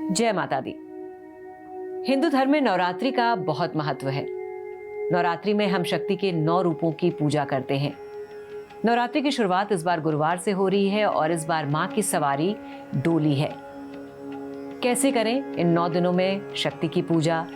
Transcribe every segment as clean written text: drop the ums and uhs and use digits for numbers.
जय माता दी। हिंदू धर्म में नवरात्रि का बहुत महत्व है। नवरात्रि में हम शक्ति के 9 रूपों की पूजा करते हैं। नवरात्रि की शुरुआत इस बार गुरुवार से हो रही है और इस बार मां की सवारी डोली है। कैसे करें इन 9 दिनों में शक्ति की पूजा,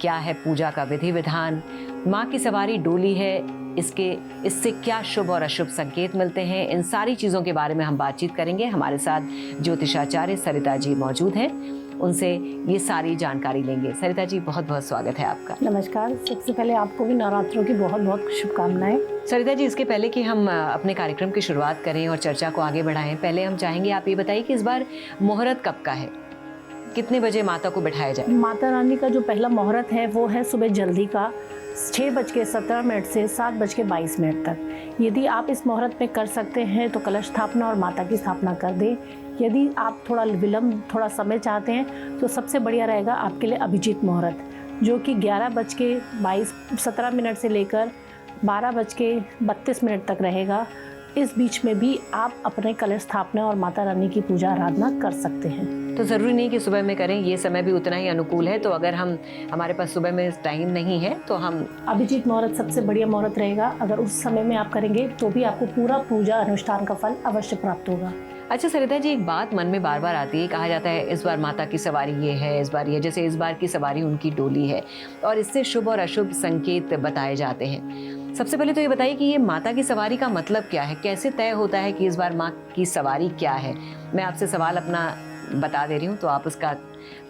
क्या है पूजा का विधि विधान, मां की सवारी डोली है, इससे क्या शुभ और अशुभ संकेत मिलते हैं, इन सारी चीजों के बारे में हम बातचीत करेंगे। हमारे साथ ज्योतिषाचार्य सरिता जी मौजूद हैं, उनसे ये सारी जानकारी लेंगे। सरिता जी, बहुत बहुत स्वागत है आपका। नमस्कार। सबसे पहले आपको भी नवरात्रों की बहुत बहुत शुभकामनाएं। सरिता जी, इसके पहले कि हम अपने कार्यक्रम की शुरुआत करें और चर्चा को आगे बढ़ाएं, पहले हम चाहेंगे आप ये बताइए कि इस बार मुहूर्त कब का है, कितने बजे माता को बिठाया जाए? माता रानी का जो पहला मुहूर्त है वो है सुबह जल्दी का 6:17 से 7:22 तक। यदि आप इस मुहूर्त में कर सकते हैं तो कलश स्थापना और माता की स्थापना कर दें। यदि आप थोड़ा विलम्ब, थोड़ा समय चाहते हैं तो सबसे बढ़िया रहेगा आपके लिए अभिजीत मुहूर्त, जो कि 11:17 से लेकर 12:32 तक रहेगा। इस बीच में भी आप अपने कलश स्थापना और माता रानी की पूजा आराधना कर सकते हैं। तो ज़रूरी नहीं कि सुबह में करें, ये समय भी उतना ही अनुकूल है। तो अगर हमारे पास सुबह में टाइम नहीं है तो हम अभिजीत मुहूर्त सबसे बढ़िया मुहूर्त रहेगा। अगर उस समय में आप करेंगे तो भी आपको पूरा पूजा अनुष्ठान का फल अवश्य प्राप्त होगा। अच्छा सरिता जी, एक बात मन में बार बार आती है, कहा जाता है इस बार माता की सवारी ये है, इस बार ये, जैसे इस बार की सवारी उनकी डोली है और इससे शुभ और अशुभ संकेत बताए जाते हैं। सबसे पहले तो ये बताइए कि ये माता की सवारी का मतलब क्या है, कैसे तय होता है कि इस बार माँ की सवारी क्या है? मैं आपसे सवाल अपना बता दे रही हूँ तो आप उसका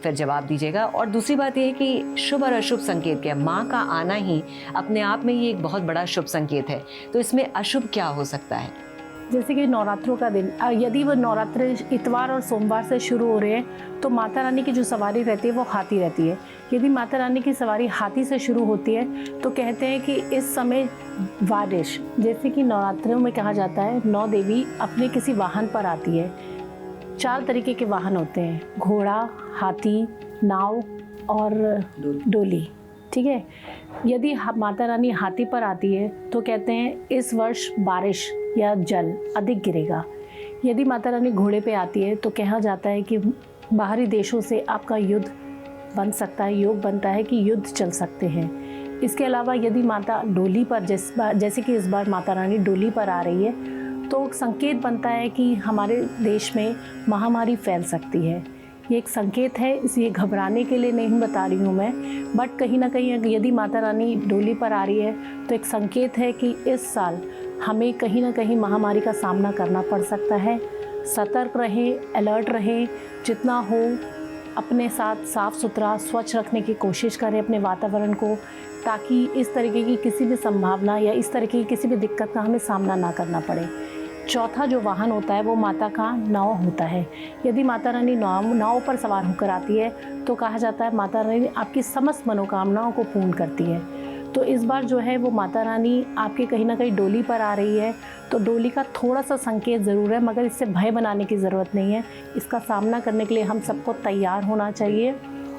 फिर जवाब दीजिएगा। और दूसरी बात यह है कि शुभ और अशुभ संकेत क्या है? माँ का आना ही अपने आप में ये एक बहुत बड़ा शुभ संकेत है, तो इसमें अशुभ क्या हो सकता है? जैसे कि नवरात्रों का दिन, यदि वो नवरात्र इतवार और सोमवार से शुरू हो रहे हैं तो माता रानी की जो सवारी रहती है वो हाथी रहती है। यदि माता रानी की सवारी हाथी से शुरू होती है तो कहते हैं कि इस समय बारिश, जैसे कि नवरात्रों में कहा जाता है 9 देवी अपने किसी वाहन पर आती है। 4 तरीके के वाहन होते हैं, घोड़ा, हाथी, नाव और डोली। ठीक है। यदि माता रानी हाथी पर आती है तो कहते हैं इस वर्ष बारिश या जल अधिक गिरेगा। यदि माता रानी घोड़े पे आती है तो कहा जाता है कि बाहरी देशों से आपका युद्ध बन सकता है, योग बनता है कि युद्ध चल सकते हैं। इसके अलावा यदि माता डोली पर, जैसे कि इस बार माता रानी डोली पर आ रही है तो संकेत बनता है कि हमारे देश में महामारी फैल सकती है। ये एक संकेत है, इसलिए घबराने के लिए नहीं बता रही हूँ मैं, बट कहीं ना कहीं यदि माता रानी डोली पर आ रही है तो एक संकेत है कि इस साल हमें कहीं ना कहीं महामारी का सामना करना पड़ सकता है। सतर्क रहें, अलर्ट रहें, जितना हो अपने साथ साफ़ सुथरा स्वच्छ रखने की कोशिश करें अपने वातावरण को, ताकि इस तरीके की किसी भी संभावना या इस तरीके की किसी भी दिक्कत का हमें सामना ना करना पड़े। चौथा जो वाहन होता है वो माता का नाव होता है। यदि माता रानी नाव पर सवार होकर आती है तो कहा जाता है माता रानी आपकी समस्त मनोकामनाओं को पूर्ण करती है। तो इस बार जो है वो माता रानी आपके कहीं ना कहीं डोली पर आ रही है, तो डोली का थोड़ा सा संकेत ज़रूर है, मगर इससे भय बनाने की ज़रूरत नहीं है। इसका सामना करने के लिए हम सबको तैयार होना चाहिए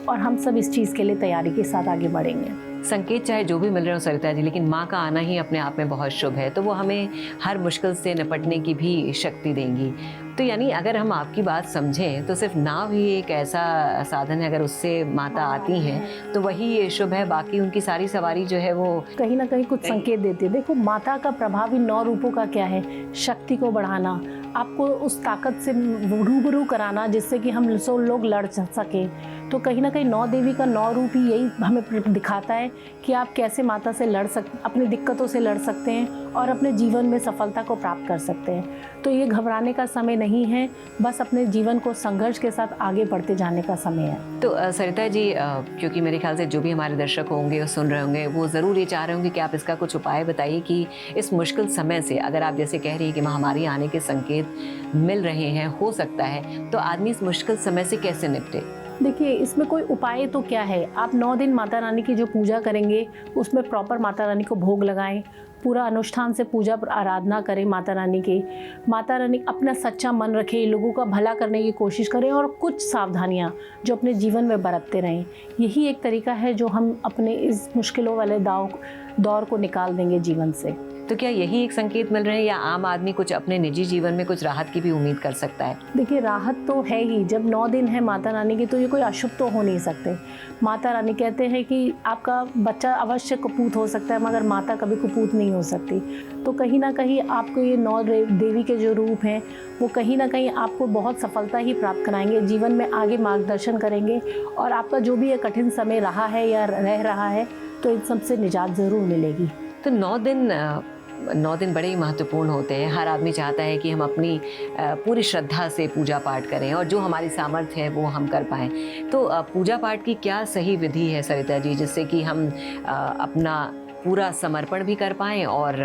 और हम सब इस चीज़ के लिए तैयारी के साथ आगे बढ़ेंगे। संकेत चाहे जो भी मिल रहे हो सरिता जी, लेकिन माँ का आना ही अपने आप में बहुत शुभ है, तो वो हमें हर मुश्किल से निपटने की भी शक्ति देंगी। तो यानी अगर हम आपकी बात समझें तो सिर्फ नाव ही एक ऐसा साधन है, अगर उससे माता आती हैं तो वही ये शुभ है, बाकी उनकी सारी सवारी जो है वो कहीं ना कहीं कुछ संकेत देती है। देखो, माता का प्रभावी 9 रूपों का क्या है? शक्ति को बढ़ाना, आपको उस ताकत से रूबरू कराना जिससे कि हम सब लोग लड़ सकें। तो कहीं ना कहीं 9 देवी का 9 रूप ही यही हमें दिखाता है कि आप कैसे माता से अपनी दिक्कतों से लड़ सकते हैं और अपने जीवन में सफलता को प्राप्त कर सकते हैं। तो ये घबराने का समय नहीं है, बस अपने जीवन को संघर्ष के साथ आगे बढ़ते जाने का समय है। तो सरिता जी, क्योंकि मेरे ख्याल से जो भी हमारे दर्शक होंगे और सुन रहे होंगे वो ज़रूर ये चाह रहे होंगे कि आप इसका कुछ उपाय बताइए कि इस मुश्किल समय से, अगर आप जैसे कह रही हैं कि महामारी आने के संकेत मिल रहे हैं, हो सकता है, तो आदमी इस मुश्किल समय से कैसे निपटे? देखिए, इसमें कोई उपाय तो क्या है, आप 9 दिन माता रानी की जो पूजा करेंगे उसमें प्रॉपर माता रानी को भोग लगाएं, पूरा अनुष्ठान से पूजा आराधना करें माता रानी की। माता रानी अपना सच्चा मन रखें, लोगों का भला करने की कोशिश करें और कुछ सावधानियां जो अपने जीवन में बरतते रहें। यही एक तरीका है जो हम अपने इस मुश्किलों वाले दौर को निकाल देंगे जीवन से। तो क्या यही एक संकेत मिल रहे हैं या आम आदमी कुछ अपने निजी जीवन में कुछ राहत की भी उम्मीद कर सकता है? देखिए, राहत तो है ही। जब 9 दिन है माता रानी की, तो ये कोई अशुभ तो हो नहीं सकते। माता रानी कहते हैं कि आपका बच्चा अवश्य कुपोत हो सकता है, मगर माता कभी कुपोत नहीं हो सकती। तो कहीं ना कहीं आपको ये 9 देवी के जो रूप हैं वो कहीं ना कहीं आपको बहुत सफलता ही प्राप्त कराएंगे, जीवन में आगे मार्गदर्शन करेंगे, और आपका जो भी ये कठिन समय रहा है या रह रहा है तो इन सबसे निजात ज़रूर मिलेगी। तो 9 दिन बड़े ही महत्वपूर्ण होते हैं। हर आदमी चाहता है कि हम अपनी पूरी श्रद्धा से पूजा पाठ करें और जो हमारी सामर्थ्य है वो हम कर पाएँ। तो पूजा पाठ की क्या सही विधि है सरिता जी, जिससे कि हम अपना पूरा समर्पण भी कर पाएँ और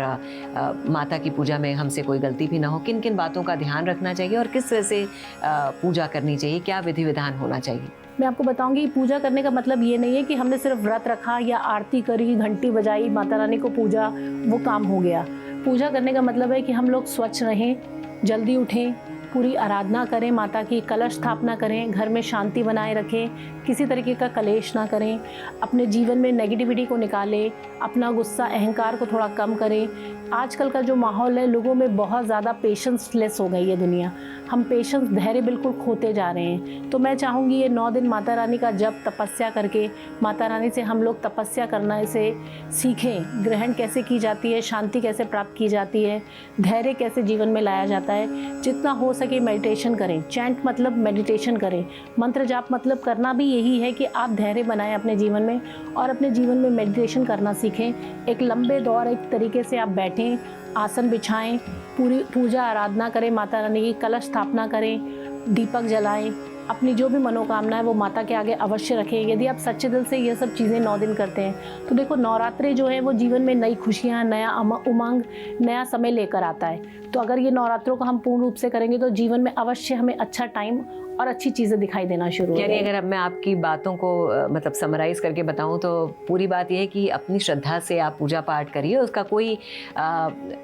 माता की पूजा में हमसे कोई गलती भी ना हो? किन किन बातों का ध्यान रखना चाहिए और किस तरह से पूजा करनी चाहिए? क्या विधि विधान होना चाहिए? मैं आपको बताऊंगी, पूजा करने का मतलब ये नहीं है कि हमने सिर्फ व्रत रखा या आरती करी, घंटी बजाई, माता रानी को पूजा, वो काम हो गया। पूजा करने का मतलब है कि हम लोग स्वच्छ रहें, जल्दी उठें, पूरी आराधना करें, माता की कलश स्थापना करें, घर में शांति बनाए रखें, किसी तरीके का कलेश ना करें, अपने जीवन में नेगेटिविटी को निकालें, अपना गुस्सा अहंकार को थोड़ा कम करें। आजकल का जो माहौल है, लोगों में बहुत ज़्यादा पेशेंस लेस हो गई है दुनिया। हम पेशेंस, धैर्य बिल्कुल खोते जा रहे हैं। तो मैं चाहूँगी ये 9 दिन माता रानी का जप तपस्या करके, माता रानी से हम लोग तपस्या करना से सीखें, ग्रहण कैसे की जाती है, शांति कैसे प्राप्त की जाती है, धैर्य कैसे जीवन में लाया जाता है। जितना हो सके मेडिटेशन करें। चैंट मतलब मेडिटेशन करें। मंत्र जाप मतलब करना भी यही है कि आप धैर्य बनाएं अपने जीवन में और अपने जीवन में मेडिटेशन करना सीखें। एक लंबे दौर एक तरीके से आप बैठें, आसन बिछाएं, पूरी पूजा आराधना करें, माता रानी की कलश स्थापना करें, दीपक जलाएं, अपनी जो भी मनोकामना है वो माता के आगे अवश्य रखें। यदि आप सच्चे दिल से ये सब चीज़ें 9 दिन करते हैं तो देखो, नवरात्रि जो है वो जीवन में नई खुशियाँ, नया उमंग, नया समय लेकर आता है। तो अगर ये नवरात्रों को हम पूर्ण रूप से करेंगे तो जीवन में अवश्य हमें अच्छा टाइम और अच्छी चीज़ें दिखाई देना शुरू हो यानी अगर अब मैं आपकी बातों को मतलब समराइज करके बताऊं तो पूरी बात यह है कि अपनी श्रद्धा से आप पूजा पाठ करिए, उसका कोई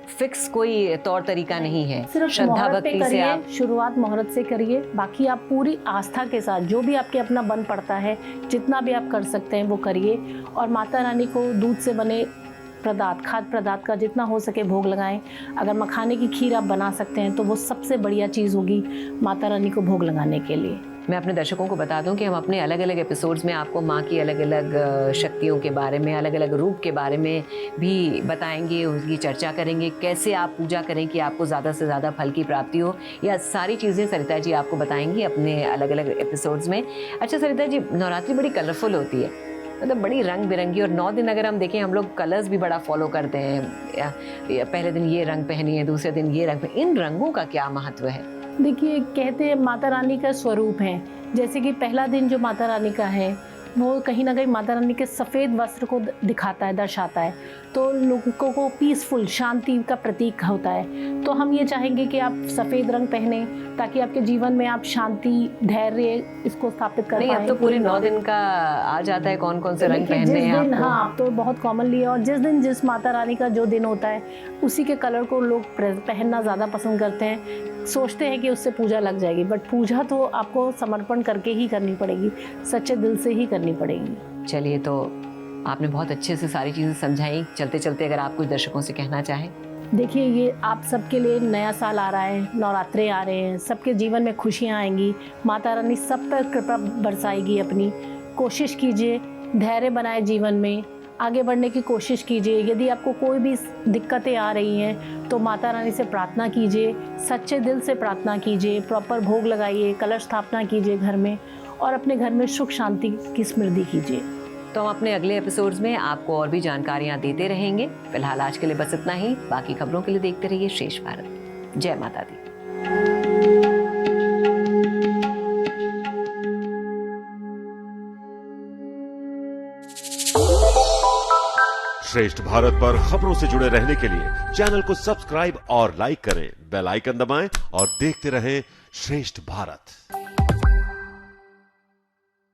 फिक्स कोई तौर तरीका नहीं है। सिर्फ श्रद्धा भक्ति से आप शुरुआत मुहूर्त से करिए, बाकी आप पूरी आस्था के साथ जो भी आपके अपना बन पड़ता है, जितना भी आप कर सकते हैं वो करिए। और माता रानी को दूध से बने पदार्थ, खाद्य पदार्थ का जितना हो सके भोग लगाएं। अगर मखाने की खीर आप बना सकते हैं तो वो सबसे बढ़िया चीज़ होगी माता रानी को भोग लगाने के लिए। मैं अपने दर्शकों को बता दूं कि हम अपने अलग अलग एपिसोड्स में आपको माँ की अलग अलग शक्तियों के बारे में, अलग अलग रूप के बारे में भी बताएंगे, उसकी चर्चा करेंगे, कैसे आप पूजा करें कि आपको ज़्यादा से ज़्यादा फल की प्राप्ति हो। यह सारी चीज़ें सरिता जी आपको बताएंगी अपने अलग अलग एपिसोड्स में। अच्छा सरिता जी, नवरात्रि बड़ी कलरफुल होती है, मतलब बड़ी रंग बिरंगी, और 9 दिन अगर हम देखें, हम लोग कलर्स भी बड़ा फॉलो करते हैं। पहले दिन ये रंग पहनिए, दूसरे दिन ये रंग। इन रंगों का क्या महत्व है? देखिए, कहते हैं माता रानी का स्वरूप है। जैसे कि पहला दिन जो माता रानी का है वो कहीं ना कहीं माता रानी के सफ़ेद वस्त्र को दिखाता है, दर्शाता है। तो लोगों को पीसफुल, शांति का प्रतीक होता है। तो हम ये चाहेंगे कि आप सफ़ेद रंग पहने ताकि आपके जीवन में आप शांति, धैर्य इसको स्थापित कर पाएं। अब तो पूरे 9 दिन का आ जाता है कौन कौन से रंग पहनने हैं आपको। हाँ, तो बहुत कॉमनली है। और जिस दिन जिस माता रानी का जो दिन होता है उसी के कलर को लोग पहनना ज़्यादा पसंद करते हैं, सोचते हैं कि उससे पूजा लग जाएगी। बट पूजा तो आपको समर्पण करके ही करनी पड़ेगी, सच्चे दिल से ही करनी पड़ेगी। चलिए, तो आपने बहुत अच्छे से सारी चीज़ें समझाई। चलते चलते अगर आप कुछ दर्शकों से कहना चाहें। देखिए, ये आप सबके लिए नया साल आ रहा है, नवरात्रे आ रहे हैं, सबके जीवन में खुशियाँ आएंगी, माता रानी सब पर कृपा बरसाएगी अपनी। कोशिश कीजिए, धैर्य बनाए, जीवन में आगे बढ़ने की कोशिश कीजिए। यदि आपको कोई भी दिक्कतें आ रही हैं तो माता रानी से प्रार्थना कीजिए, सच्चे दिल से प्रार्थना कीजिए, प्रॉपर भोग लगाइए, कलश स्थापना कीजिए घर में, और अपने घर में सुख शांति की स्मृति कीजिए। तो हम अपने अगले एपिसोड्स में आपको और भी जानकारियाँ देते रहेंगे। फिलहाल आज के लिए बस इतना ही। बाकी खबरों के लिए देखते रहिए श्रेष्ठ भारत। जय माता दी। श्रेष्ठ भारत पर खबरों से जुड़े रहने के लिए चैनल को सब्सक्राइब और लाइक करें, बेल आइकन दबाएं और देखते रहें श्रेष्ठ भारत।